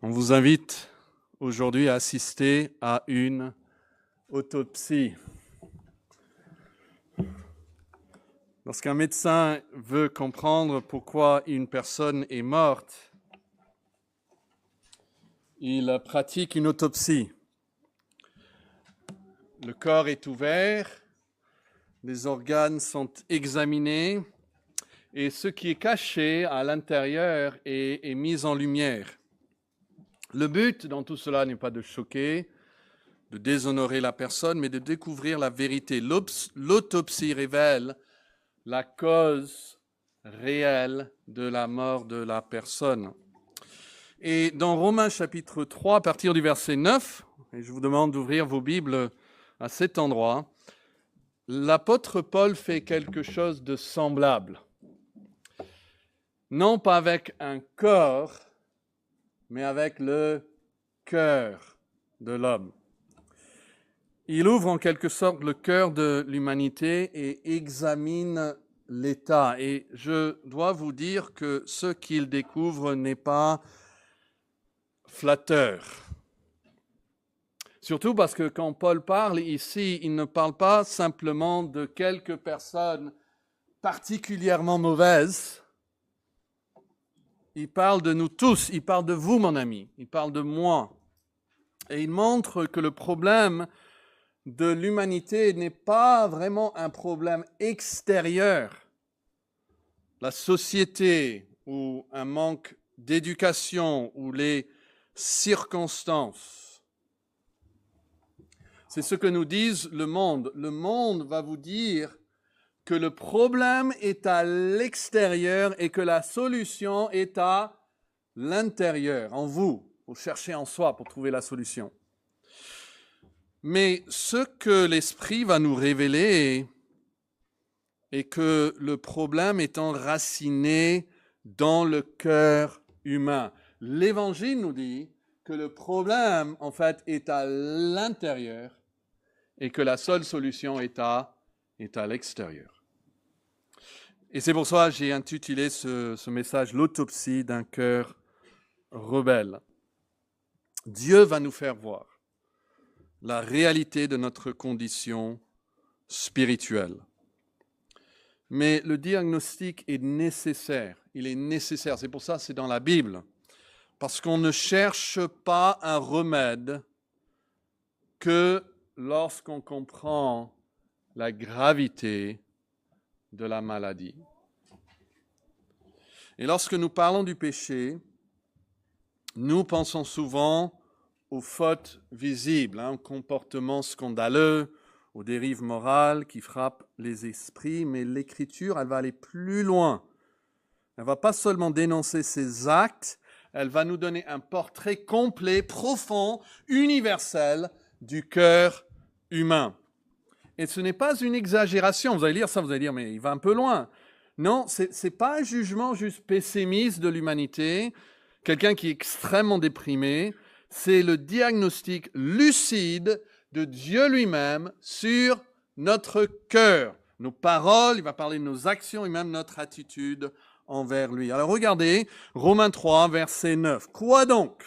On vous invite aujourd'hui à assister à une autopsie. Lorsqu'un médecin veut comprendre pourquoi une personne est morte, il pratique une autopsie. Le corps est ouvert, les organes sont examinés et ce qui est caché à l'intérieur est mis en lumière. Le but dans tout cela n'est pas de choquer, de déshonorer la personne, mais de découvrir la vérité. L'autopsie révèle la cause réelle de la mort de la personne. Et dans Romains chapitre 3, à partir du verset 9, et je vous demande d'ouvrir vos Bibles à cet endroit, l'apôtre Paul fait quelque chose de semblable. Non pas avec un corps, mais avec le cœur de l'homme. Il ouvre en quelque sorte le cœur de l'humanité et examine l'état. Et je dois vous dire que ce qu'il découvre n'est pas flatteur. Surtout parce que quand Paul parle ici, il ne parle pas simplement de quelques personnes particulièrement mauvaises. Il parle de nous tous, il parle de vous, mon ami, il parle de moi. Et il montre que le problème de l'humanité n'est pas vraiment un problème extérieur. La société ou un manque d'éducation ou les circonstances. C'est ce que nous dit le monde. Le monde va vous dire que le problème est à l'extérieur et que la solution est à l'intérieur, en vous. Vous cherchez en soi pour trouver la solution. Mais ce que l'Esprit va nous révéler est que le problème est enraciné dans le cœur humain. L'Évangile nous dit que le problème, en fait, est à l'intérieur et que la seule solution est à l'extérieur. Et c'est pour ça que j'ai intitulé ce message « L'autopsie d'un cœur rebelle ». Dieu va nous faire voir la réalité de notre condition spirituelle. Mais le diagnostic est nécessaire. Il est nécessaire. C'est pour ça que c'est dans la Bible. Parce qu'on ne cherche pas un remède que lorsqu'on comprend la gravité de la maladie. Et lorsque nous parlons du péché, nous pensons souvent aux fautes visibles, aux comportements scandaleux, aux dérives morales qui frappent les esprits, mais l'Écriture, elle va aller plus loin. Elle ne va pas seulement dénoncer ces actes, elle va nous donner un portrait complet, profond, universel du cœur humain. Et ce n'est pas une exagération. Vous allez lire ça, vous allez dire, mais il va un peu loin. Non, ce n'est pas un jugement juste pessimiste de l'humanité, quelqu'un qui est extrêmement déprimé. C'est le diagnostic lucide de Dieu lui-même sur notre cœur, nos paroles, il va parler de nos actions et même notre attitude envers lui. Alors regardez, Romains 3, verset 9. Quoi donc?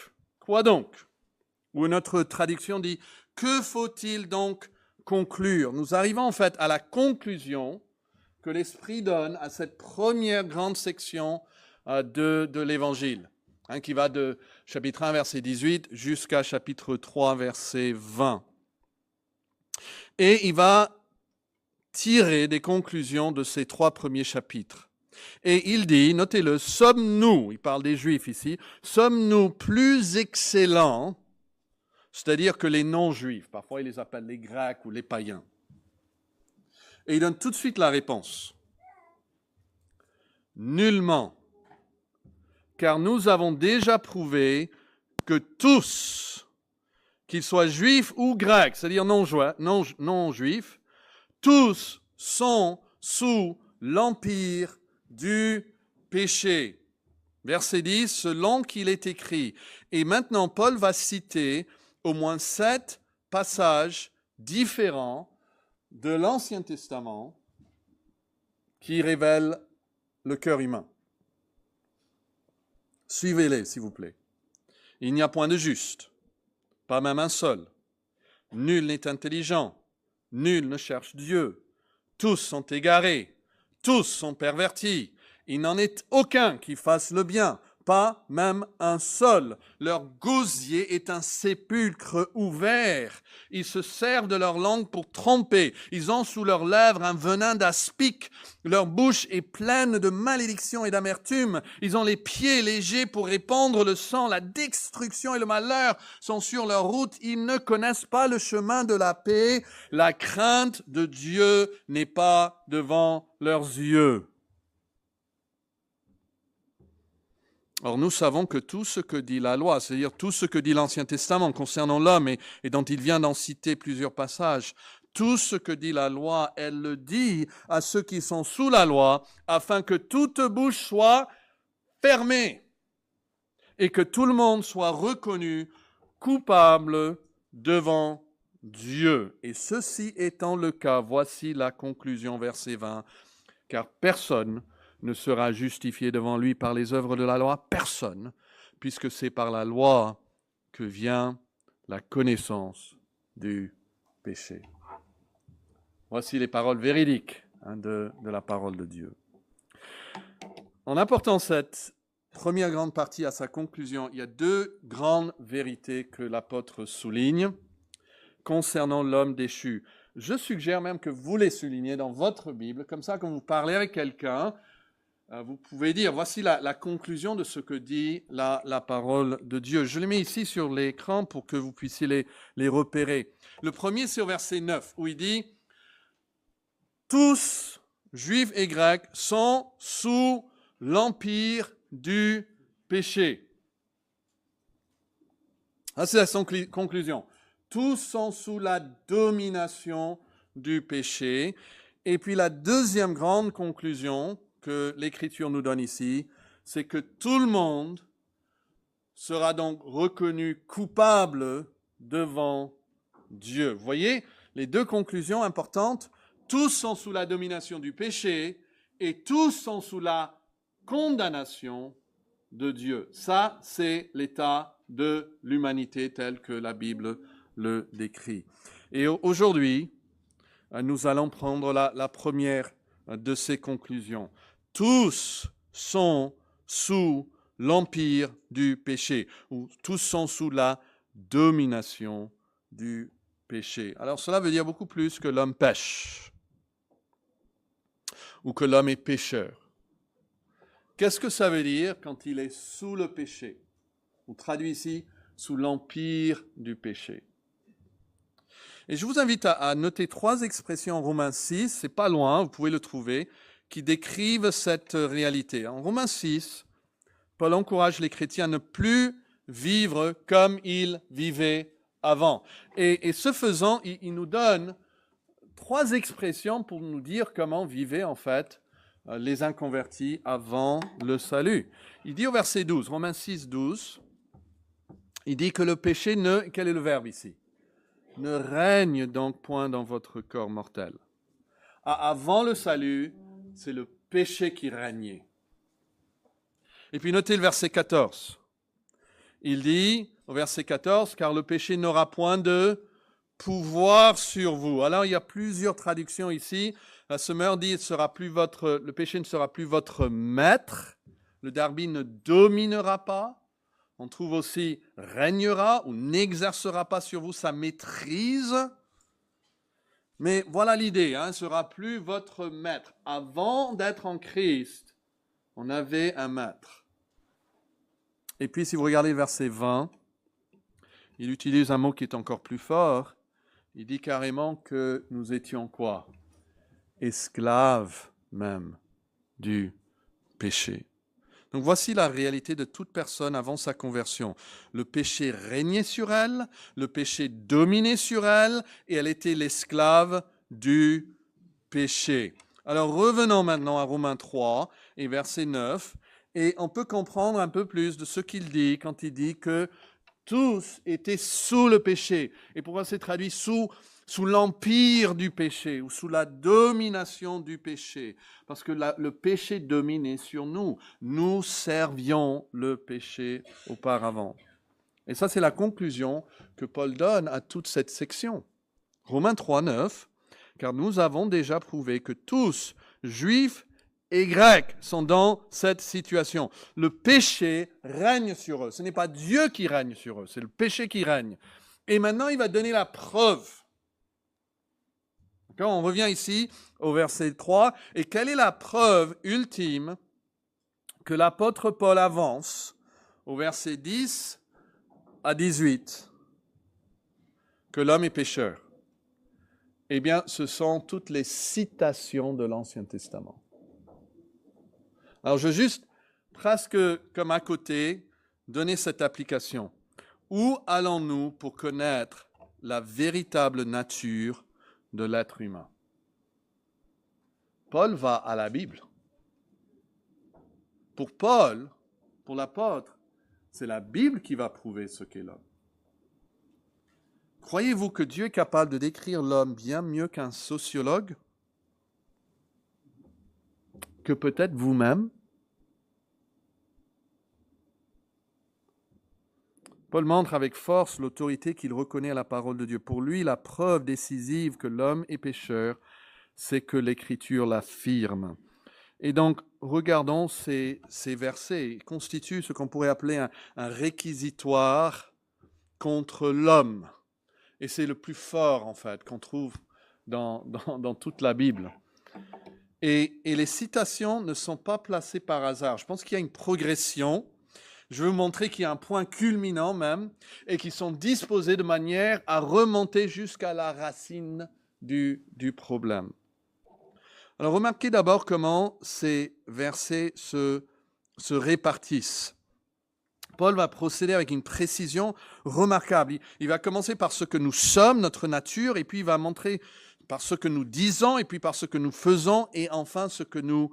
Ou notre traduction dit, que faut-il donc conclure? Nous arrivons en fait à la conclusion que l'Esprit donne à cette première grande section de l'Évangile, qui va de chapitre 1, verset 18, jusqu'à chapitre 3, verset 20. Et il va tirer des conclusions de ces 3 premiers chapitres. Et il dit, notez-le, sommes-nous, il parle des Juifs ici, sommes-nous plus excellents, c'est-à-dire que les non-Juifs, parfois il les appelle les Grecs ou les païens. Et il donne tout de suite la réponse. Nullement, car nous avons déjà prouvé que tous, qu'ils soient juifs ou grecs, c'est-à-dire non-juifs, tous sont sous l'empire du péché. Verset 10, selon qu'il est écrit. Et maintenant, Paul va citer au moins 7 passages différents de l'Ancien Testament qui révèlent le cœur humain. Suivez-les, s'il vous plaît. Il n'y a point de juste, pas même un seul. Nul n'est intelligent, nul ne cherche Dieu. Tous sont égarés, tous sont pervertis. Il n'en est aucun qui fasse le bien, pas même un seul. Leur gosier est un sépulcre ouvert. Ils se servent de leur langue pour tromper. Ils ont sous leurs lèvres un venin d'aspic. Leur bouche est pleine de malédiction et d'amertume. Ils ont les pieds légers pour répandre le sang. La destruction et le malheur sont sur leur route. Ils ne connaissent pas le chemin de la paix. La crainte de Dieu n'est pas devant leurs yeux. Or, nous savons que tout ce que dit la loi, c'est-à-dire tout ce que dit l'Ancien Testament concernant l'homme et dont il vient d'en citer plusieurs passages, tout ce que dit la loi, elle le dit à ceux qui sont sous la loi, afin que toute bouche soit fermée et que tout le monde soit reconnu coupable devant Dieu. Et ceci étant le cas, voici la conclusion, verset 20, car personne ne sera justifié devant lui par les œuvres de la loi, personne, puisque c'est par la loi que vient la connaissance du péché. Voici les paroles véridiques de la parole de Dieu. En apportant cette première grande partie à sa conclusion, il y a deux grandes vérités que l'apôtre souligne concernant l'homme déchu. Je suggère même que vous les souligniez dans votre Bible, comme ça quand vous parlez avec quelqu'un, vous pouvez dire, voici la conclusion de ce que dit la parole de Dieu. Je les mets ici sur l'écran pour que vous puissiez les repérer. Le premier, c'est au verset 9, où il dit « Tous, juifs et grecs, sont sous l'empire du péché. » Ça, c'est la conclusion. Tous sont sous la domination du péché. Et puis la deuxième grande conclusion que l'Écriture nous donne ici, c'est que tout le monde sera donc reconnu coupable devant Dieu. Vous voyez, les deux conclusions importantes, tous sont sous la domination du péché et tous sont sous la condamnation de Dieu. Ça, c'est l'état de l'humanité tel que la Bible le décrit. Et aujourd'hui, nous allons prendre la première de ces conclusions. Tous sont sous l'empire du péché, ou tous sont sous la domination du péché. Alors cela veut dire beaucoup plus que l'homme pêche, ou que l'homme est pécheur. Qu'est-ce que ça veut dire quand il est sous le péché? On traduit ici sous l'empire du péché. Et je vous invite à noter 3 expressions en Romains 6, c'est pas loin, vous pouvez le trouver, qui décrivent cette réalité. En Romains 6, Paul encourage les chrétiens à ne plus vivre comme ils vivaient avant. Et ce faisant, il nous donne 3 expressions pour nous dire comment vivaient en fait les inconvertis avant le salut. Il dit au verset 12, Romains 6, 12, il dit que le péché ne... Quel est le verbe ici? Ne règne donc point dans votre corps mortel. Avant le salut, c'est le péché qui régnait. Et puis notez le verset 14. Il dit, au verset 14, « Car le péché n'aura point de pouvoir sur vous. » Alors il y a plusieurs traductions ici. La Semeur dit, le péché ne sera plus votre maître. Le Darby ne dominera pas. On trouve aussi « régnera » ou « n'exercera pas sur vous sa maîtrise ». Mais voilà l'idée, ne sera plus votre maître. Avant d'être en Christ, on avait un maître. Et puis si vous regardez le verset 20, il utilise un mot qui est encore plus fort. Il dit carrément que nous étions quoi? Esclaves même du péché. Donc voici la réalité de toute personne avant sa conversion. Le péché régnait sur elle, le péché dominait sur elle, et elle était l'esclave du péché. Alors revenons maintenant à Romains 3 et verset 9, et on peut comprendre un peu plus de ce qu'il dit quand il dit que tous étaient sous le péché. Et pourquoi c'est traduit sous l'empire du péché ou sous la domination du péché? Parce que le péché dominait sur nous. Nous servions le péché auparavant. Et ça, c'est la conclusion que Paul donne à toute cette section. Romains 3, 9, car nous avons déjà prouvé que tous, juifs et grecs, sont dans cette situation. Le péché règne sur eux. Ce n'est pas Dieu qui règne sur eux, c'est le péché qui règne. Et maintenant, il va donner la preuve. D'accord ? On revient ici au verset 3. Et quelle est la preuve ultime que l'apôtre Paul avance au verset 10 à 18 que l'homme est pécheur? Eh bien, ce sont toutes les citations de l'Ancien Testament. Alors, je veux juste, presque comme à côté, donner cette application. Où allons-nous pour connaître la véritable nature de l'être humain? Paul va à la Bible. Pour Paul, pour l'apôtre, c'est la Bible qui va prouver ce qu'est l'homme. Croyez-vous que Dieu est capable de décrire l'homme bien mieux qu'un sociologue? Que peut-être vous-même? Paul montre avec force l'autorité qu'il reconnaît à la parole de Dieu. Pour lui, la preuve décisive que l'homme est pécheur, c'est que l'Écriture l'affirme. Et donc, regardons ces versets. Ils constituent ce qu'on pourrait appeler un réquisitoire contre l'homme. Et c'est le plus fort, en fait, qu'on trouve dans toute la Bible. Et les citations ne sont pas placées par hasard. Je pense qu'il y a une progression. Je veux vous montrer qu'il y a un point culminant même, et qui sont disposés de manière à remonter jusqu'à la racine du problème. Alors remarquez d'abord comment ces versets se répartissent. Paul va procéder avec une précision remarquable. Il va commencer par ce que nous sommes, notre nature, et puis il va montrer par ce que nous disons, et puis par ce que nous faisons, et enfin ce que nous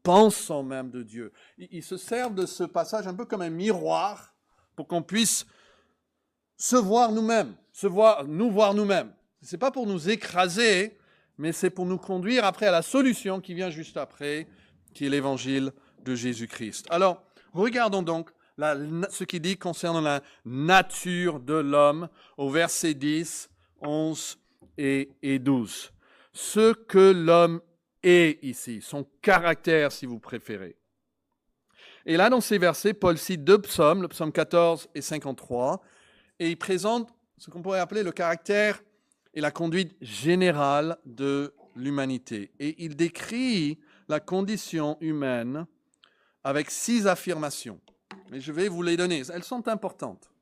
pensons même de Dieu. Il se sert de ce passage un peu comme un miroir pour qu'on puisse se voir nous-mêmes, nous voir nous-mêmes. Ce n'est pas pour nous écraser, mais c'est pour nous conduire après à la solution qui vient juste après, qui est l'évangile de Jésus-Christ. Alors, regardons donc ce qu'il dit concernant la nature de l'homme au verset 10, 11 et 12. Ce que l'homme est ici, son caractère si vous préférez. Et là, dans ces versets, Paul cite deux psaumes, le psaume 14 et 53, et il présente ce qu'on pourrait appeler le caractère et la conduite générale de l'humanité. Et il décrit la condition humaine avec 6 affirmations. Mais je vais vous les donner, elles sont importantes.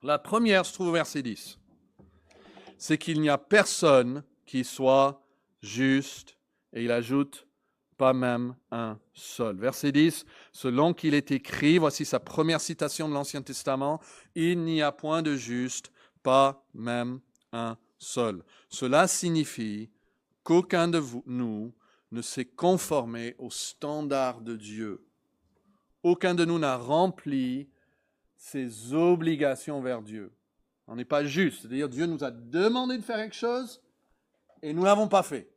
La première se trouve au verset 10. C'est qu'il n'y a personne qui soit juste, et il ajoute, pas même un seul. Verset 10, selon qu'il est écrit, voici sa première citation de l'Ancien Testament, il n'y a point de juste, pas même un seul. Cela signifie qu'aucun de nous ne s'est conformé au standard de Dieu. Aucun de nous n'a rempli ses obligations vers Dieu. On n'est pas juste, c'est-à-dire Dieu nous a demandé de faire quelque chose et nous ne l'avons pas fait.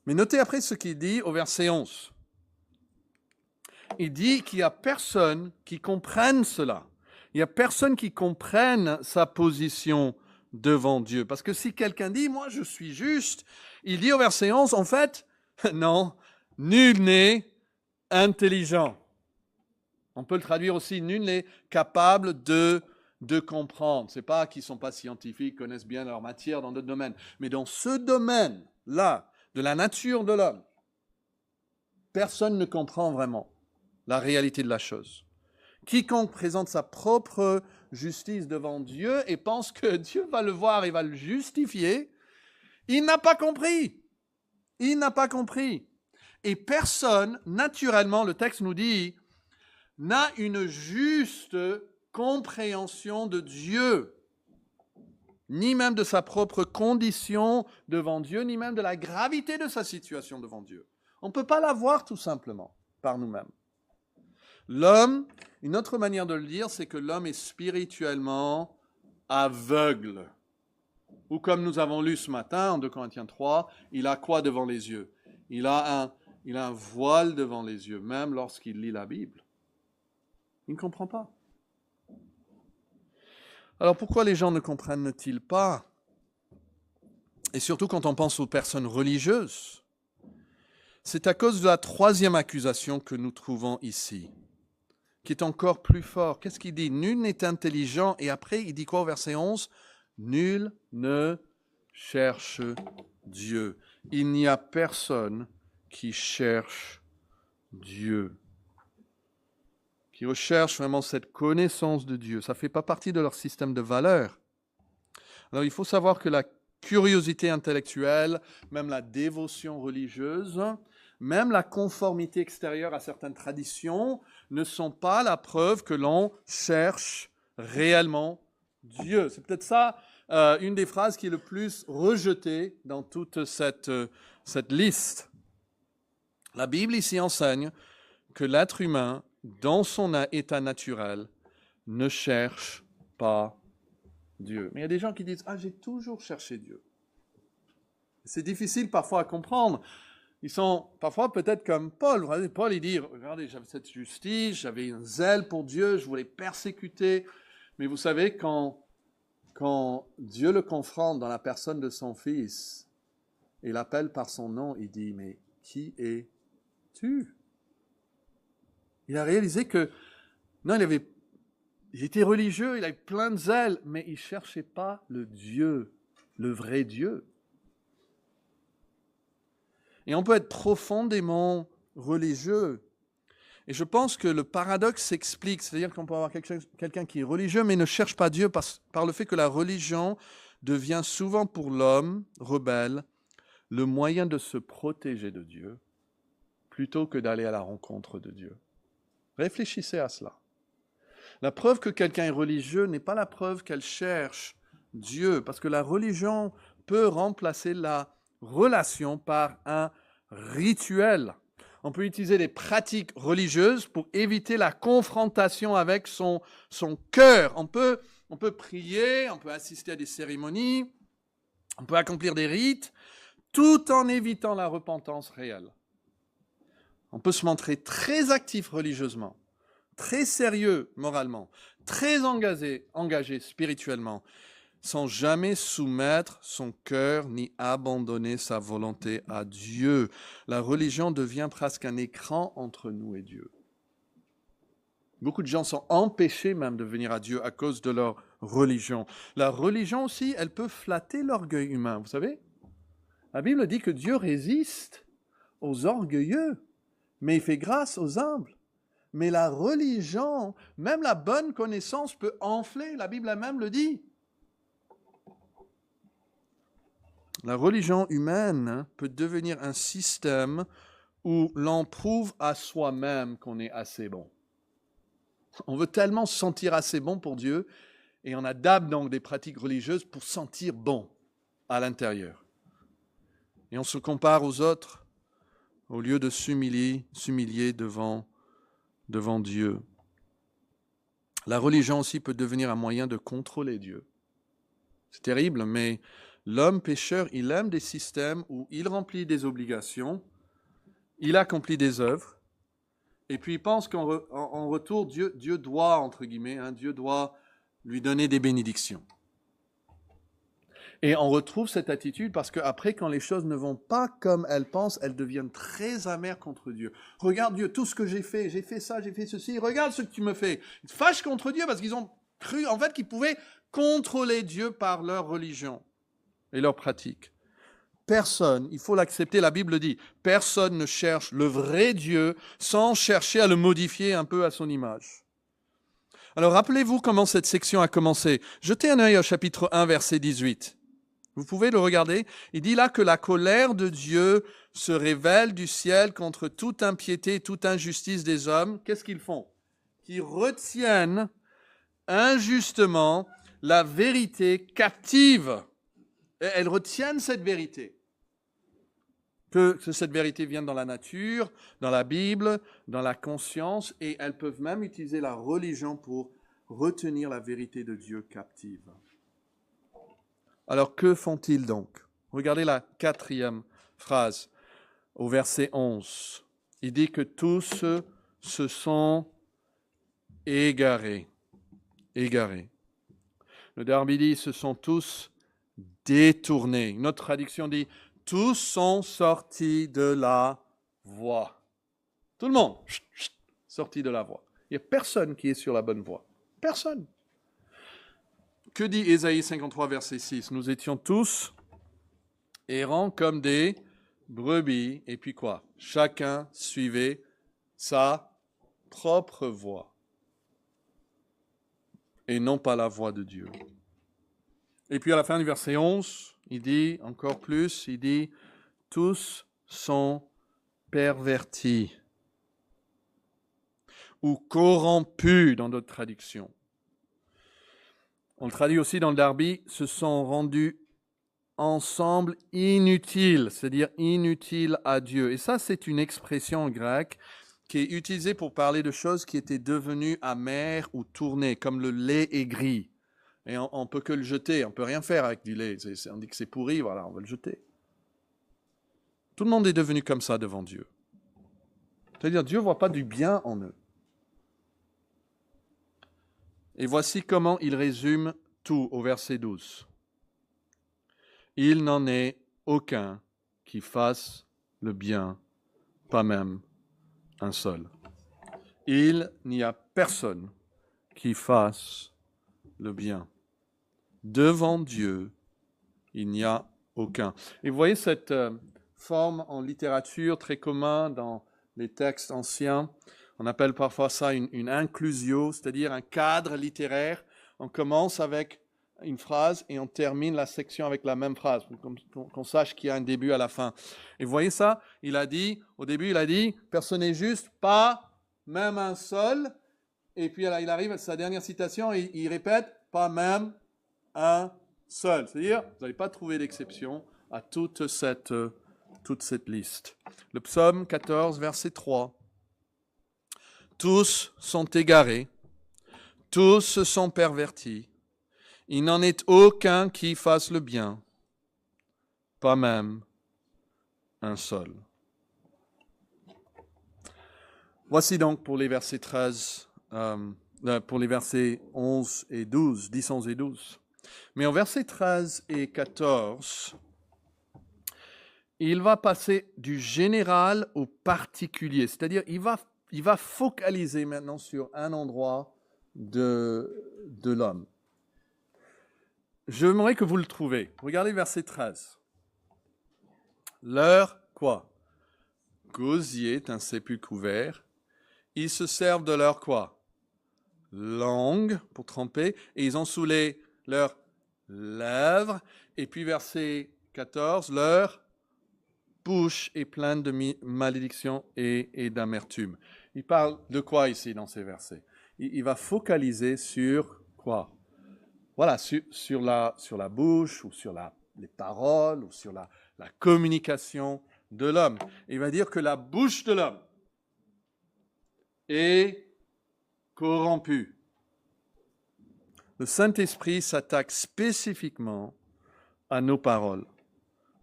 Mais notez après ce qu'il dit au verset 11. Il dit qu'il n'y a personne qui comprenne cela. Il n'y a personne qui comprenne sa position devant Dieu. Parce que si quelqu'un dit, moi je suis juste, il dit au verset 11, en fait, non, nul n'est intelligent. On peut le traduire aussi, nul n'est capable de comprendre. Ce n'est pas qu'ils ne sont pas scientifiques, connaissent bien leur matière dans d'autres domaines. Mais dans ce domaine-là, de la nature de l'homme, personne ne comprend vraiment la réalité de la chose. Quiconque présente sa propre justice devant Dieu et pense que Dieu va le voir et va le justifier, il n'a pas compris. Il n'a pas compris. Et personne, naturellement, le texte nous dit, n'a une juste compréhension de Dieu, ni même de sa propre condition devant Dieu, ni même de la gravité de sa situation devant Dieu. On ne peut pas la voir tout simplement par nous-mêmes. L'homme, une autre manière de le dire, c'est que l'homme est spirituellement aveugle. Ou comme nous avons lu ce matin en 2 Corinthiens 3, il a quoi devant les yeux ? Il a un voile devant les yeux, même lorsqu'il lit la Bible. Il ne comprend pas. Alors pourquoi les gens ne comprennent-ils pas? Et surtout quand on pense aux personnes religieuses, c'est à cause de la troisième accusation que nous trouvons ici, qui est encore plus fort. Qu'est-ce qu'il dit? Nul n'est intelligent. Et après, il dit quoi au verset 11? Nul ne cherche Dieu. Il n'y a personne qui cherche Dieu, qui recherche vraiment cette connaissance de Dieu. Ça ne fait pas partie de leur système de valeurs. Alors il faut savoir que la curiosité intellectuelle, même la dévotion religieuse, même la conformité extérieure à certaines traditions ne sont pas la preuve que l'on cherche réellement Dieu. C'est peut-être ça une des phrases qui est le plus rejetée dans toute cette liste. La Bible ici enseigne que l'être humain, dans son état naturel, ne cherche pas Dieu. Mais il y a des gens qui disent « Ah, j'ai toujours cherché Dieu ». C'est difficile parfois à comprendre. Ils sont parfois peut-être comme Paul. Paul, il dit, regardez, j'avais cette justice, j'avais un zèle pour Dieu, je voulais persécuter. Mais vous savez, quand Dieu le confronte dans la personne de son Fils et l'appelle par son nom, il dit, mais qui es-tu? Il a réalisé que, non, il était religieux, il avait plein de zèle, mais il ne cherchait pas le Dieu, le vrai Dieu. Et on peut être profondément religieux. Et je pense que le paradoxe s'explique, c'est-à-dire qu'on peut avoir quelqu'un qui est religieux, mais ne cherche pas Dieu par le fait que la religion devient souvent pour l'homme rebelle le moyen de se protéger de Dieu, plutôt que d'aller à la rencontre de Dieu. Réfléchissez à cela. La preuve que quelqu'un est religieux n'est pas la preuve qu'elle cherche Dieu, parce que la religion peut remplacer la relation par un rituel. On peut utiliser des pratiques religieuses pour éviter la confrontation avec son cœur. On peut prier, on peut assister à des cérémonies, on peut accomplir des rites, tout en évitant la repentance réelle. On peut se montrer très actif religieusement, très sérieux moralement, très engagé spirituellement, sans jamais soumettre son cœur ni abandonner sa volonté à Dieu. La religion devient presque un écran entre nous et Dieu. Beaucoup de gens sont empêchés même de venir à Dieu à cause de leur religion. La religion aussi, elle peut flatter l'orgueil humain, vous savez? La Bible dit que Dieu résiste aux orgueilleux, mais il fait grâce aux humbles. Mais la religion, même la bonne connaissance peut enfler, la Bible elle-même le dit. La religion humaine peut devenir un système où l'on prouve à soi-même qu'on est assez bon. On veut tellement se sentir assez bon pour Dieu et on adapte donc des pratiques religieuses pour sentir bon à l'intérieur. Et on se compare aux autres au lieu de s'humilier devant Dieu. La religion aussi peut devenir un moyen de contrôler Dieu. C'est terrible, mais l'homme pécheur, il aime des systèmes où il remplit des obligations, il accomplit des œuvres, et puis il pense qu'en retour, Dieu doit, entre guillemets, Dieu doit lui donner des bénédictions. Et on retrouve cette attitude parce qu'après, quand les choses ne vont pas comme elles pensent, elles deviennent très amères contre Dieu. Regarde Dieu, tout ce que j'ai fait ça, j'ai fait ceci, regarde ce que tu me fais. Ils se fâchent contre Dieu parce qu'ils ont cru en fait qu'ils pouvaient contrôler Dieu par leur religion et leurs pratiques. Personne, il faut l'accepter, la Bible dit, personne ne cherche le vrai Dieu sans chercher à le modifier un peu à son image. Alors rappelez-vous comment cette section a commencé. Jetez un œil au chapitre 1, verset 18. Vous pouvez le regarder. Il dit là que la colère de Dieu se révèle du ciel contre toute impiété, toute injustice des hommes. Qu'est-ce qu'ils font? Qu'ils retiennent injustement la vérité captive. Et elles retiennent cette vérité. Que cette vérité vienne dans la nature, dans la Bible, dans la conscience, et elles peuvent même utiliser la religion pour retenir la vérité de Dieu captive. Alors que font-ils donc? Regardez la 4e phrase au verset 11. Il dit que tous se sont égarés. Égarés. Le Darby dit, se sont tous détournés. Une autre traduction dit, tous sont sortis de la voie. Tout le monde, sorti de la voie. Il n'y a personne qui est sur la bonne voie. Personne. Que dit Ésaïe 53, verset 6? Nous étions tous errants comme des brebis. Et puis quoi? Chacun suivait sa propre voie. Et non pas la voie de Dieu. Et puis à la fin du verset 11, il dit encore plus, il dit, tous sont pervertis ou corrompus dans d'autres traductions. On le traduit aussi dans le Darby, se sont rendus ensemble inutiles, c'est-à-dire inutiles à Dieu. Et ça, c'est une expression grecque qui est utilisée pour parler de choses qui étaient devenues amères ou tournées, comme le lait aigri. Et on ne peut que le jeter, on ne peut rien faire avec du lait. On dit que c'est pourri, voilà, on va le jeter. Tout le monde est devenu comme ça devant Dieu. C'est-à-dire, Dieu ne voit pas du bien en eux. Et voici comment il résume tout au verset 12. Il n'en est aucun qui fasse le bien, pas même un seul. Il n'y a personne qui fasse le bien. Devant Dieu, il n'y a aucun. Et vous voyez cette forme en littérature très commune dans les textes anciens. On appelle parfois ça une inclusio, c'est-à-dire un cadre littéraire. On commence avec une phrase et on termine la section avec la même phrase, qu'on sache qu'il y a un début à la fin. Et vous voyez ça? Au début, il a dit, personne n'est juste, pas même un seul. Et puis là, il arrive à sa dernière citation et il répète, pas même un seul. C'est-à-dire, vous n'allez pas trouver d'exception à toute cette liste. Le psaume 14, verset 3. Tous sont égarés, tous se sont pervertis. Il n'en est aucun qui fasse le bien, pas même un seul. Voici donc pour les versets 13, pour les versets 11 et 12, 10, 11 et 12. Mais en versets 13 et 14, il va passer du général au particulier, c'est-à-dire il va focaliser maintenant sur un endroit de l'homme. J'aimerais que vous le trouviez. Regardez verset 13. Leur quoi? Gosier est un sépulcre couvert. Ils se servent de leur quoi? Langue pour tremper. Et ils ont saoulé leurs lèvres. Et puis verset 14, leur bouche est pleine de malédiction et d'amertume. Il parle de quoi ici dans ces versets? Il va focaliser sur quoi? Voilà, sur la bouche ou sur les paroles ou sur la communication de l'homme. Il va dire que la bouche de l'homme est corrompue. Le Saint-Esprit s'attaque spécifiquement à nos paroles,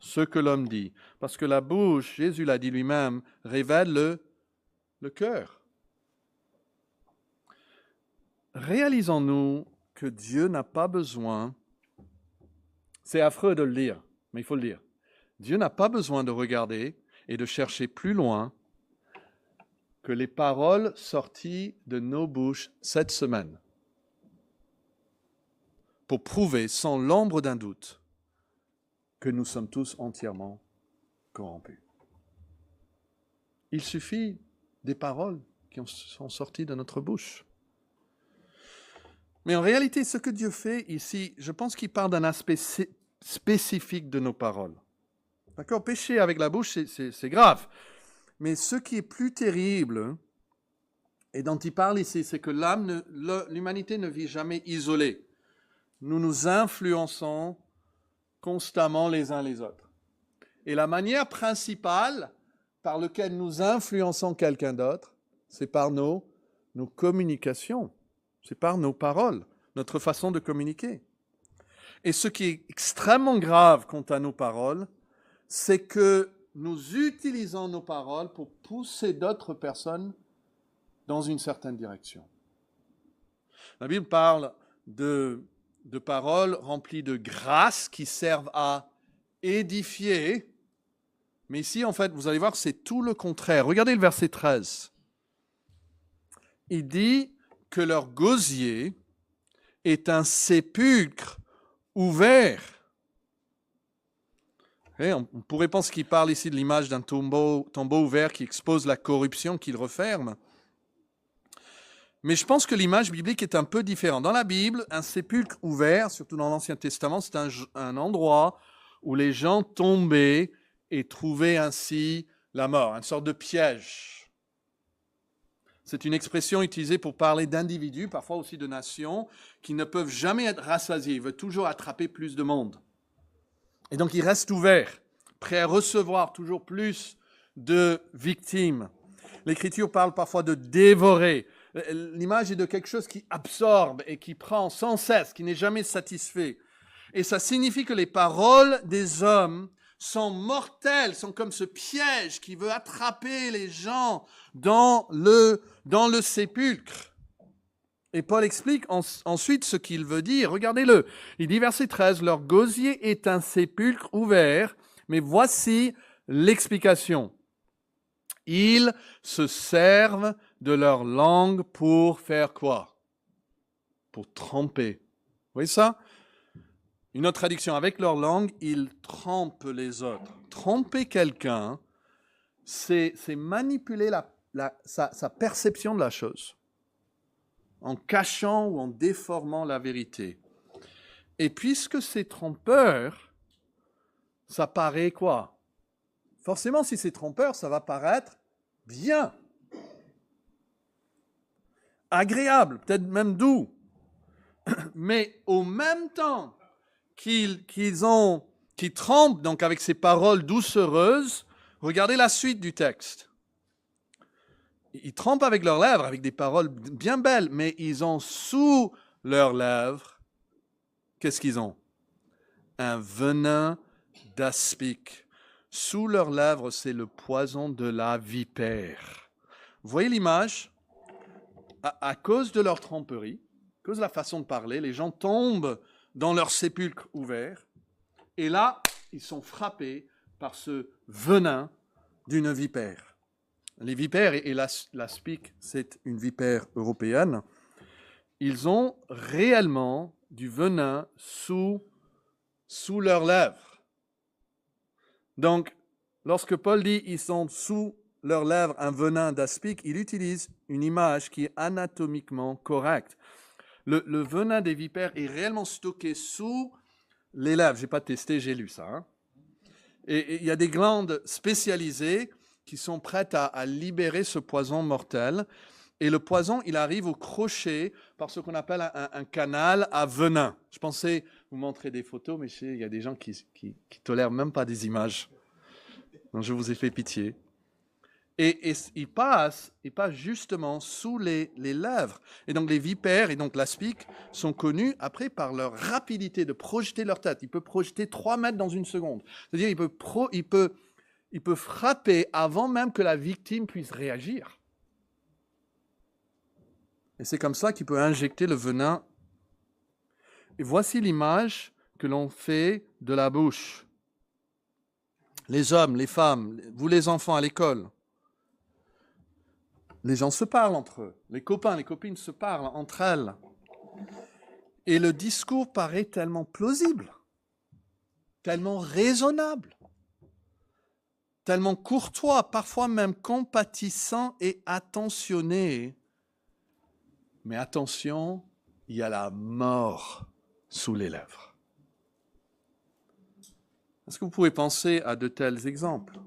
ce que l'homme dit. Parce que la bouche, Jésus l'a dit lui-même, révèle le cœur. Réalisons-nous que Dieu n'a pas besoin, c'est affreux de le lire, mais il faut le dire. Dieu n'a pas besoin de regarder et de chercher plus loin que les paroles sorties de nos bouches cette semaine pour prouver sans l'ombre d'un doute que nous sommes tous entièrement corrompus. Il suffit des paroles qui sont sorties de notre bouche. Mais en réalité, ce que Dieu fait ici, je pense qu'il parle d'un aspect spécifique de nos paroles. D'accord? Pécher avec la bouche, c'est grave. Mais ce qui est plus terrible, et dont il parle ici, c'est que l'humanité ne vit jamais isolée. Nous nous influençons constamment les uns les autres. Et la manière principale par laquelle nous influençons quelqu'un d'autre, c'est par nos communications. C'est par nos paroles, notre façon de communiquer. Et ce qui est extrêmement grave quant à nos paroles, c'est que nous utilisons nos paroles pour pousser d'autres personnes dans une certaine direction. La Bible parle de paroles remplies de grâce qui servent à édifier. Mais ici, en fait, vous allez voir, c'est tout le contraire. Regardez le verset 13. Il dit que leur gosier est un sépulcre ouvert. Et on pourrait penser qu'il parle ici de l'image d'un tombeau ouvert qui expose la corruption qu'il referme. Mais je pense que l'image biblique est un peu différente. Dans la Bible, un sépulcre ouvert, surtout dans l'Ancien Testament, c'est un endroit où les gens tombaient et trouvaient ainsi la mort, une sorte de piège. C'est une expression utilisée pour parler d'individus, parfois aussi de nations, qui ne peuvent jamais être rassasiés. Ils veulent toujours attraper plus de monde. Et donc, ils restent ouverts, prêts à recevoir toujours plus de victimes. L'Écriture parle parfois de dévorer. L'image est de quelque chose qui absorbe et qui prend sans cesse, qui n'est jamais satisfait. Et ça signifie que les paroles des hommes sont mortelles, sont comme ce piège qui veut attraper les gens dans le sépulcre. Et Paul explique ensuite ce qu'il veut dire. Regardez-le. Il dit, verset 13, « Leur gosier est un sépulcre ouvert, mais voici l'explication. Ils se servent de leur langue pour faire quoi? Pour tromper. » Vous voyez ça? Une autre traduction, avec leur langue, ils trompent les autres. Tromper quelqu'un, c'est manipuler sa perception de la chose, en cachant ou en déformant la vérité. Et puisque c'est trompeur, ça paraît quoi? Forcément, si c'est trompeur, ça va paraître bien, agréable, peut-être même doux. Mais au même temps qu'ils trompent donc avec ces paroles doucereuses, regardez la suite du texte. Ils trompent avec leurs lèvres, avec des paroles bien belles, mais ils ont sous leurs lèvres, qu'est-ce qu'ils ont? Un venin d'aspic. Sous leurs lèvres, c'est le poison de la vipère. Vous voyez l'image? À cause de leur tromperie, à cause de la façon de parler, les gens tombent dans leur sépulcre ouvert, et là, ils sont frappés par ce venin d'une vipère. Les vipères, et l'aspic, c'est une vipère européenne, ils ont réellement du venin sous leurs lèvres. Donc, lorsque Paul dit « ils ont sous leurs lèvres un venin d'aspic », il utilise une image qui est anatomiquement correcte. Le venin des vipères est réellement stocké sous les lèvres. Je n'ai pas testé, j'ai lu ça. Hein. Et il y a des glandes spécialisées qui sont prêtes à libérer ce poison mortel. Et le poison, il arrive au crochet par ce qu'on appelle un canal à venin. Je pensais vous montrer des photos, mais il y a des gens qui tolèrent même pas des images. Donc je vous ai fait pitié. Et il passe justement sous les lèvres. Et donc les vipères et donc l'aspic sont connus après par leur rapidité de projeter leur tête. Il peut projeter 3 mètres dans une seconde. C'est-à-dire il peut frapper avant même que la victime puisse réagir. Et c'est comme ça qu'il peut injecter le venin. Et voici l'image que l'on fait de la bouche. Les hommes, les femmes, vous les enfants à l'école. Les gens se parlent entre eux. Les copains, les copines se parlent entre elles. Et le discours paraît tellement plausible, tellement raisonnable, tellement courtois, parfois même compatissant et attentionné. Mais attention, il y a la mort sous les lèvres. Est-ce que vous pouvez penser à de tels exemples?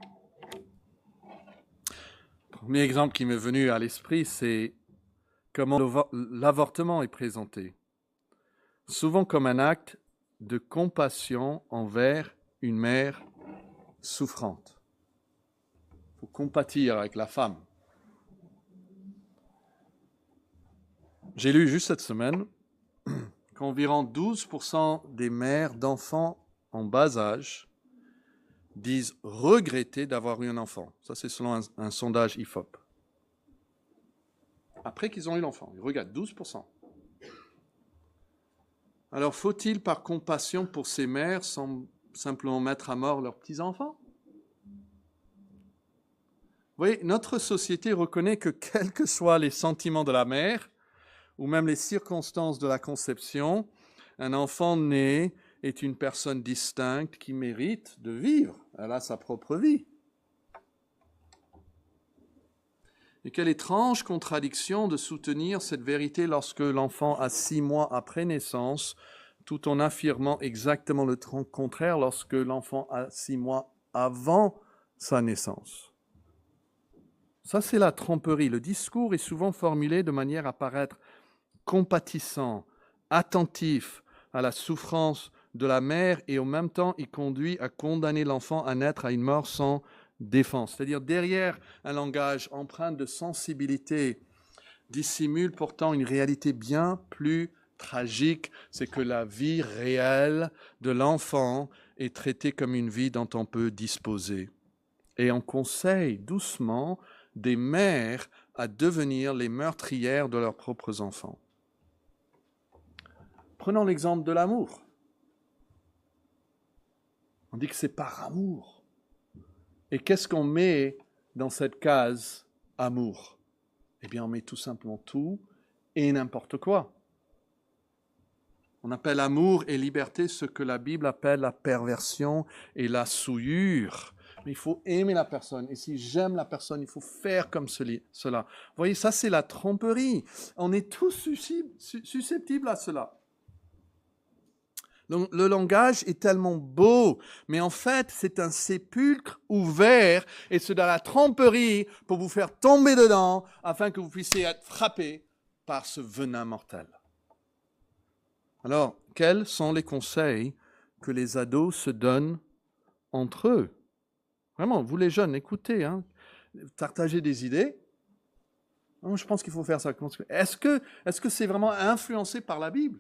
Le premier exemple qui m'est venu à l'esprit, c'est comment l'avortement est présenté. Souvent comme un acte de compassion envers une mère souffrante. Il faut compatir avec la femme. J'ai lu juste cette semaine qu'environ 12% des mères d'enfants en bas âge disent regretter d'avoir eu un enfant. Ça, c'est selon un sondage IFOP. Après qu'ils ont eu l'enfant, ils regardent 12%. Alors faut-il par compassion pour ces mères simplement mettre à mort leurs petits-enfants? Vous voyez, notre société reconnaît que quels que soient les sentiments de la mère, ou même les circonstances de la conception, un enfant né est une personne distincte qui mérite de vivre. Elle a sa propre vie. Et quelle étrange contradiction de soutenir cette vérité lorsque l'enfant a 6 mois après naissance, tout en affirmant exactement le contraire lorsque l'enfant a 6 mois avant sa naissance. Ça, c'est la tromperie. Le discours est souvent formulé de manière à paraître compatissant, attentif à la souffrance de la mère et en même temps, il conduit à condamner l'enfant à naître à une mort sans défense. C'est-à-dire derrière un langage empreint de sensibilité dissimule pourtant une réalité bien plus tragique, c'est que la vie réelle de l'enfant est traitée comme une vie dont on peut disposer. Et on conseille doucement des mères à devenir les meurtrières de leurs propres enfants. Prenons l'exemple de l'amour. On dit que c'est par amour. Et qu'est-ce qu'on met dans cette case amour? Eh bien, on met tout simplement tout et n'importe quoi. On appelle amour et liberté ce que la Bible appelle la perversion et la souillure. Mais il faut aimer la personne. Et si j'aime la personne, il faut faire comme cela. Vous voyez, ça c'est la tromperie. On est tous susceptibles à cela. Donc, le langage est tellement beau, mais en fait, c'est un sépulcre ouvert et c'est de la tromperie pour vous faire tomber dedans afin que vous puissiez être frappé par ce venin mortel. Alors, quels sont les conseils que les ados se donnent entre eux? Vraiment, vous les jeunes, écoutez, partagez des idées. Je pense qu'il faut faire ça. Est-ce que c'est vraiment influencé par la Bible?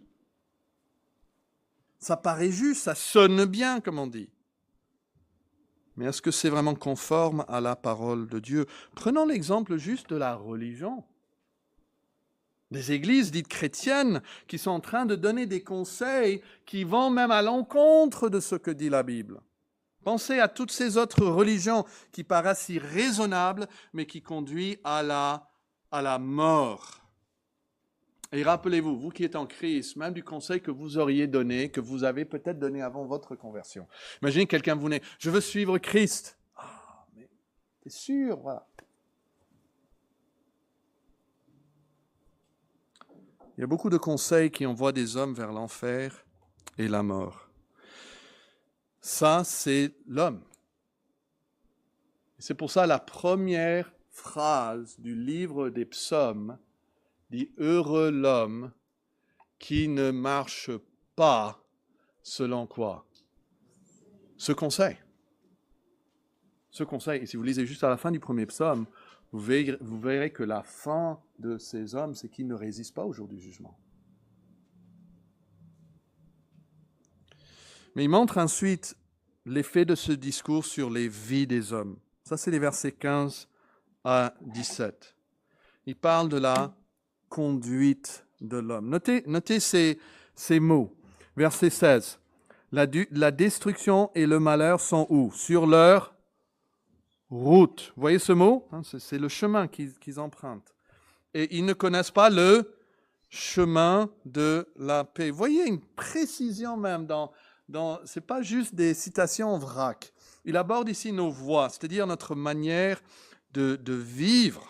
Ça paraît juste, ça sonne bien, comme on dit. Mais est-ce que c'est vraiment conforme à la parole de Dieu? Prenons l'exemple juste de la religion. Des églises dites chrétiennes qui sont en train de donner des conseils qui vont même à l'encontre de ce que dit la Bible. Pensez à toutes ces autres religions qui paraissent si raisonnables, mais qui conduisent à la mort. Et rappelez-vous, vous qui êtes en Christ, même du conseil que vous auriez donné, que vous avez peut-être donné avant votre conversion. Imaginez quelqu'un vous dit, je veux suivre Christ. Ah, mais t'es sûr, voilà. Il y a beaucoup de conseils qui envoient des hommes vers l'enfer et la mort. Ça, c'est l'homme. C'est pour ça la première phrase du livre des psaumes dit « Heureux l'homme qui ne marche pas selon quoi ?» Ce conseil. Ce conseil, et si vous lisez juste à la fin du premier psaume, vous verrez que la fin de ces hommes, c'est qu'ils ne résistent pas au jour du jugement. Mais il montre ensuite l'effet de ce discours sur les vies des hommes. Ça, c'est les versets 15 à 17. Il parle de la conduite de l'homme. Notez ces mots. Verset 16. La destruction et le malheur sont où? Sur leur route. Vous voyez ce mot? C'est le chemin qu'ils empruntent. Et ils ne connaissent pas le chemin de la paix. Vous voyez une précision même ce n'est pas juste des citations en vrac. Il aborde ici nos voies, c'est-à-dire notre manière de vivre.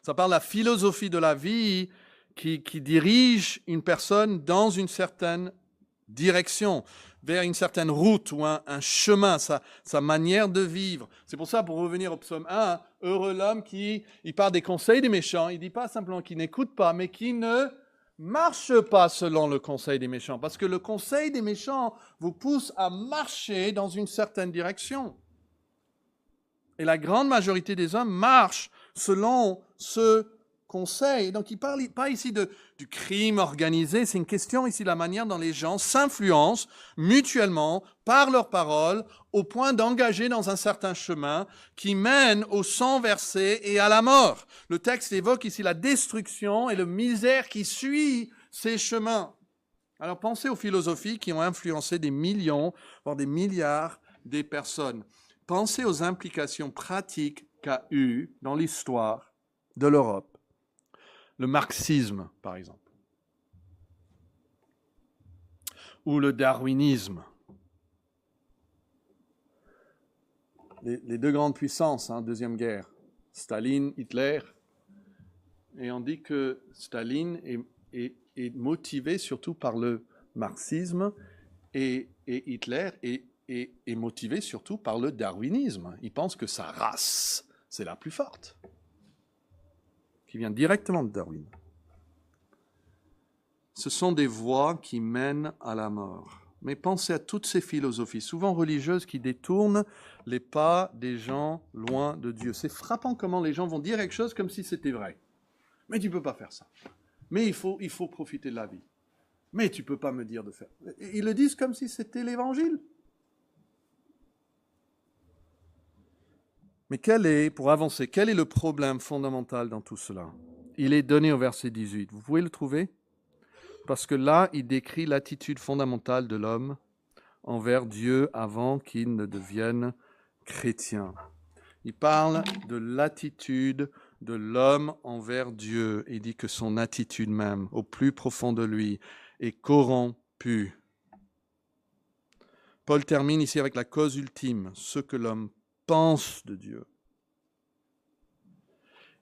Ça parle de la philosophie de la vie qui dirige une personne dans une certaine direction, vers une certaine route ou un chemin, sa manière de vivre. C'est pour ça, pour revenir au psaume 1, heureux l'homme il parle des conseils des méchants. Il ne dit pas simplement qu'il n'écoute pas, mais qu'il ne marche pas selon le conseil des méchants. Parce que le conseil des méchants vous pousse à marcher dans une certaine direction. Et la grande majorité des hommes marchent selon ce conseil. Donc il ne parle pas ici du crime organisé, c'est une question ici de la manière dont les gens s'influencent mutuellement par leurs paroles au point d'engager dans un certain chemin qui mène au sang versé et à la mort. Le texte évoque ici la destruction et la misère qui suit ces chemins. Alors pensez aux philosophies qui ont influencé des millions, voire des milliards des personnes. Pensez aux implications pratiques qu'a eu dans l'histoire de l'Europe le marxisme, par exemple, ou le darwinisme. Les deux grandes puissances, Deuxième Guerre, Staline, Hitler, et on dit que Staline est motivé surtout par le marxisme et Hitler est motivé surtout par le darwinisme. Il pense que sa race, c'est la plus forte, qui vient directement de Darwin. Ce sont des voies qui mènent à la mort. Mais pensez à toutes ces philosophies, souvent religieuses, qui détournent les pas des gens loin de Dieu. C'est frappant comment les gens vont dire quelque chose comme si c'était vrai. Mais tu ne peux pas faire ça. Mais il faut profiter de la vie. Mais tu ne peux pas me dire de faire. Ils le disent comme si c'était l'évangile. Mais pour avancer, quel est le problème fondamental dans tout cela? Il est donné au verset 18. Vous pouvez le trouver? Parce que là, il décrit l'attitude fondamentale de l'homme envers Dieu avant qu'il ne devienne chrétien. Il parle de l'attitude de l'homme envers Dieu. Il dit que son attitude même, au plus profond de lui, est corrompue. Paul termine ici avec la cause ultime, ce que l'homme pense de Dieu.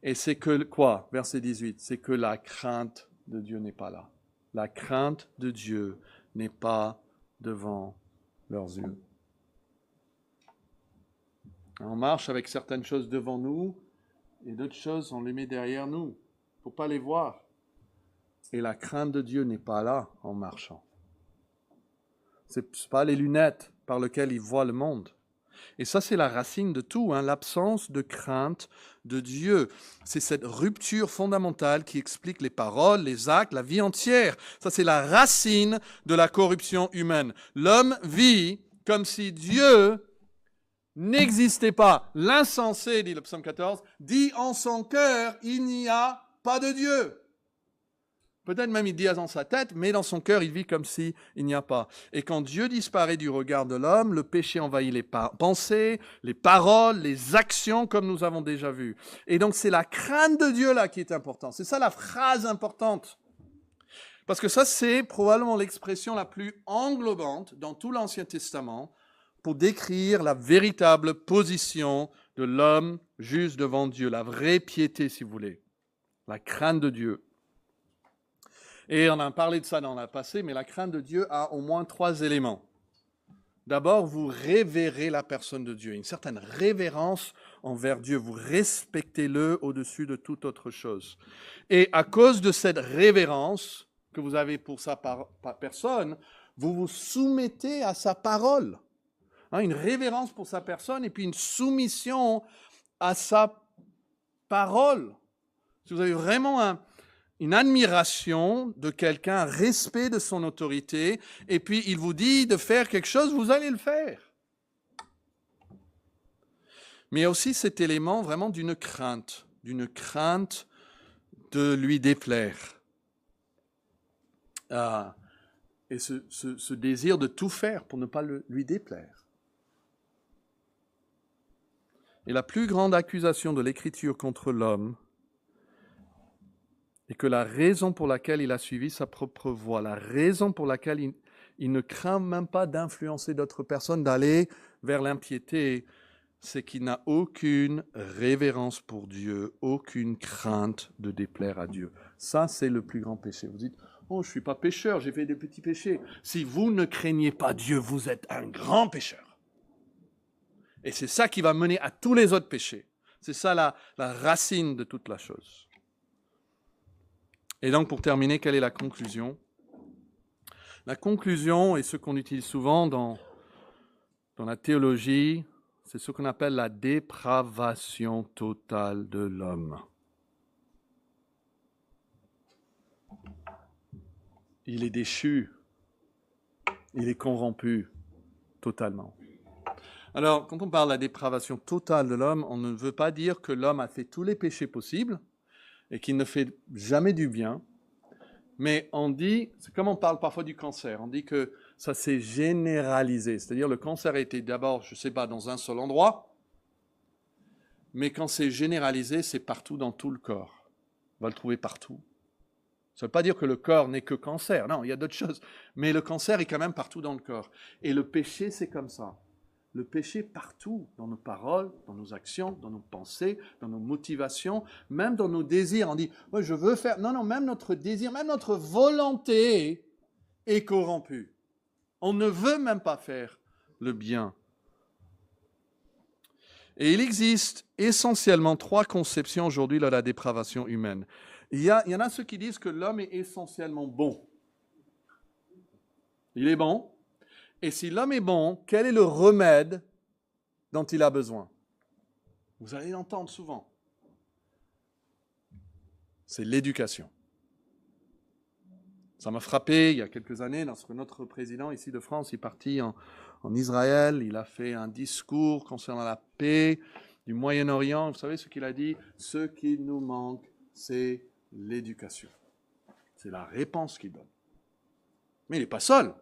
Et c'est que quoi? Verset 18, c'est que la crainte de Dieu n'est pas là. La crainte de Dieu n'est pas devant leurs yeux. On marche avec certaines choses devant nous et d'autres choses, on les met derrière nous. Il ne faut pas les voir. Et la crainte de Dieu n'est pas là en marchant. Ce n'est pas les lunettes par lesquelles il voit le monde. Et ça, c'est la racine de tout, l'absence de crainte de Dieu. C'est cette rupture fondamentale qui explique les paroles, les actes, la vie entière. Ça, c'est la racine de la corruption humaine. L'homme vit comme si Dieu n'existait pas. L'insensé, dit le psaume 14, dit en son cœur, il n'y a pas de Dieu. Peut-être même il dit dans sa tête, mais dans son cœur, il vit comme s'il n'y a pas. Et quand Dieu disparaît du regard de l'homme, le péché envahit les pensées, les paroles, les actions, comme nous avons déjà vu. Et donc c'est la crainte de Dieu là qui est importante. C'est ça la phrase importante. Parce que ça, c'est probablement l'expression la plus englobante dans tout l'Ancien Testament pour décrire la véritable position de l'homme juste devant Dieu, la vraie piété, si vous voulez, la crainte de Dieu. Et on a parlé de ça dans le passé, mais la crainte de Dieu a au moins 3 éléments. D'abord, vous révérez la personne de Dieu, une certaine révérence envers Dieu. Vous respectez-le au-dessus de toute autre chose. Et à cause de cette révérence que vous avez pour sa personne, vous vous soumettez à sa parole. Une révérence pour sa personne et puis une soumission à sa parole. Si vous avez vraiment une admiration de quelqu'un, un respect de son autorité, et puis il vous dit de faire quelque chose, vous allez le faire. Mais il y a aussi cet élément vraiment d'une crainte de lui déplaire. Et ce désir de tout faire pour ne pas lui déplaire. Et la plus grande accusation de l'Écriture contre l'homme est que la raison pour laquelle il a suivi sa propre voie, la raison pour laquelle il ne craint même pas d'influencer d'autres personnes, d'aller vers l'impiété, c'est qu'il n'a aucune révérence pour Dieu, aucune crainte de déplaire à Dieu. Ça, c'est le plus grand péché. Vous dites, oh, je ne suis pas pécheur, j'ai fait des petits péchés. Si vous ne craignez pas Dieu, vous êtes un grand pécheur. Et c'est ça qui va mener à tous les autres péchés. C'est ça la racine de toute la chose. Et donc, pour terminer, quelle est la conclusion? La conclusion, et ce qu'on utilise souvent dans la théologie, c'est ce qu'on appelle la dépravation totale de l'homme. Il est déchu, il est corrompu totalement. Alors, quand on parle de la dépravation totale de l'homme, on ne veut pas dire que l'homme a fait tous les péchés possibles et qu'il ne fait jamais du bien, Mais on dit, c'est comme on parle parfois du cancer, on dit que ça s'est généralisé. C'est-à-dire le cancer était d'abord, je ne sais pas, dans un seul endroit, mais quand c'est généralisé, c'est partout dans tout le corps. On va le trouver partout. Ça ne veut pas dire que le corps n'est que cancer, non, il y a d'autres choses. Mais le cancer est quand même partout dans le corps. Et le péché, c'est comme ça. Le péché partout, dans nos paroles, dans nos actions, dans nos pensées, dans nos motivations, même dans nos désirs. On dit, moi je veux faire... Non, même notre désir, même notre volonté est corrompue. On ne veut même pas faire le bien. Et il existe essentiellement 3 conceptions aujourd'hui de la dépravation humaine. Il y en a ceux qui disent que l'homme est essentiellement bon. Il est bon. Et si l'homme est bon, quel est le remède dont il a besoin? Vous allez l'entendre souvent. C'est l'éducation. Ça m'a frappé il y a quelques années lorsque notre président ici de France est parti en Israël. Il a fait un discours concernant la paix du Moyen-Orient. Vous savez ce qu'il a dit? Ce qui nous manque, c'est l'éducation. C'est la réponse qu'il donne. Mais il n'est pas seul.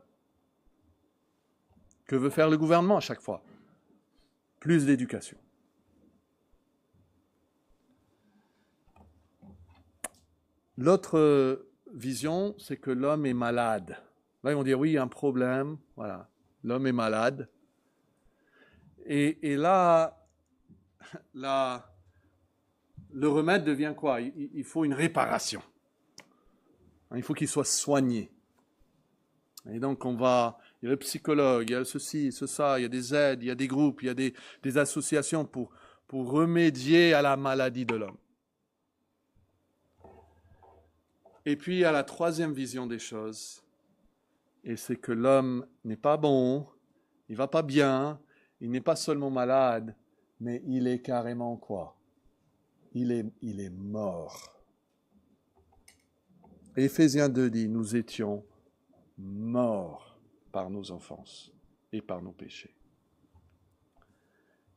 Que veut faire le gouvernement à chaque fois? Plus d'éducation. L'autre vision, c'est que l'homme est malade. Là, ils vont dire, oui, il y a un problème. Voilà, l'homme est malade. Et là, le remède devient quoi? Il faut une réparation. Il faut qu'il soit soigné. Et donc, il y a le psychologue, il y a ceci, ça, il y a des aides, il y a des groupes, il y a des associations pour remédier à la maladie de l'homme. Et puis, il y a la troisième vision des choses, et c'est que l'homme n'est pas bon, il ne va pas bien, il n'est pas seulement malade, mais il est carrément quoi? Il est mort. Éphésiens 2 dit, nous étions morts par nos offenses et par nos péchés.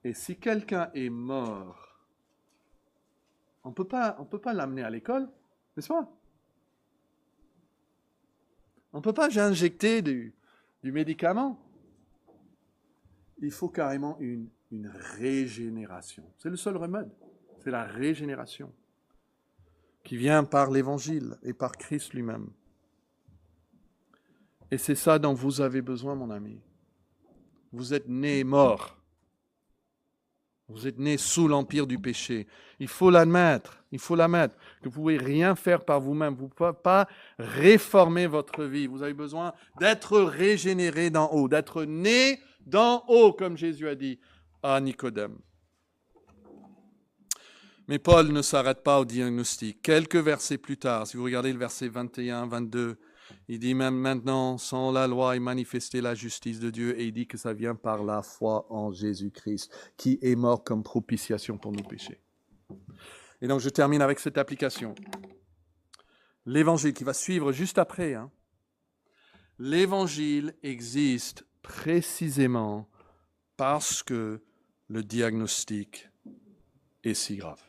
Et si quelqu'un est mort, on ne peut pas l'amener à l'école, n'est-ce pas? On ne peut pas injecter du médicament. Il faut carrément une régénération. C'est le seul remède. C'est la régénération qui vient par l'Évangile et par Christ lui-même. Et c'est ça dont vous avez besoin, mon ami. Vous êtes né mort. Vous êtes né sous l'empire du péché. Il faut l'admettre. Que vous ne pouvez rien faire par vous-même. Vous ne pouvez pas réformer votre vie. Vous avez besoin d'être régénéré d'en haut, d'être né d'en haut, comme Jésus a dit à Nicodème. Mais Paul ne s'arrête pas au diagnostic. Quelques versets plus tard, si vous regardez le verset 21, 22, il dit même maintenant, sans la loi est manifestée la justice de Dieu, et il dit que ça vient par la foi en Jésus-Christ, qui est mort comme propitiation pour nos péchés. Et donc je termine avec cette application. L'évangile qui va suivre juste après. L'évangile existe précisément parce que le diagnostic est si grave.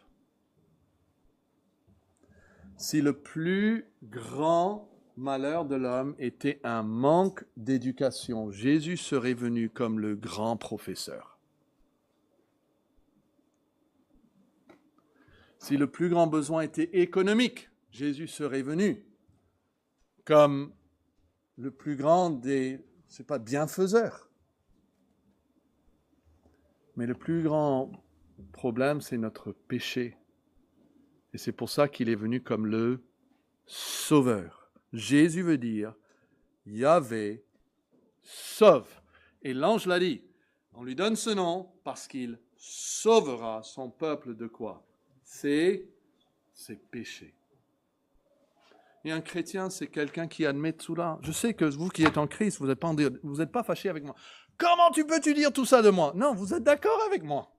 Si le plus grand malheur de l'homme était un manque d'éducation, Jésus serait venu comme le grand professeur. Si le plus grand besoin était économique, Jésus serait venu comme le plus grand des, bienfaiseurs. Mais le plus grand problème, c'est notre péché. Et c'est pour ça qu'il est venu comme le sauveur. Jésus veut dire Yahvé sauve. Et l'ange l'a dit. On lui donne ce nom parce qu'il sauvera son peuple de quoi? Ses péchés. Et un chrétien, c'est quelqu'un qui admet tout cela. Je sais que vous qui êtes en Christ, vous n'êtes pas fâchés avec moi. Comment peux-tu dire tout ça de moi? Non, vous êtes d'accord avec moi.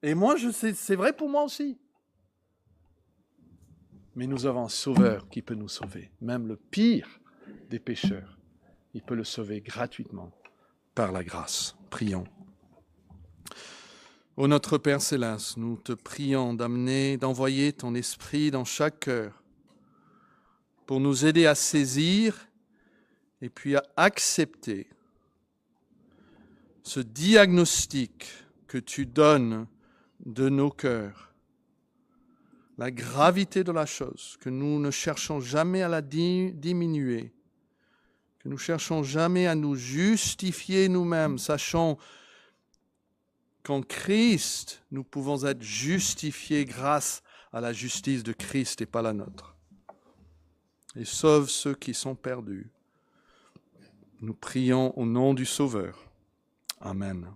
Et moi, c'est vrai pour moi aussi. Mais nous avons un sauveur qui peut nous sauver. Même le pire des pécheurs, il peut le sauver gratuitement par la grâce. Prions. Ô notre Père Céleste, nous te prions d'envoyer ton esprit dans chaque cœur pour nous aider à saisir et puis à accepter ce diagnostic que tu donnes de nos cœurs, la gravité de la chose, que nous ne cherchons jamais à la diminuer, que nous cherchons jamais à nous justifier nous-mêmes, sachant qu'en Christ, nous pouvons être justifiés grâce à la justice de Christ et pas la nôtre. Et sauve ceux qui sont perdus. Nous prions au nom du Sauveur. Amen.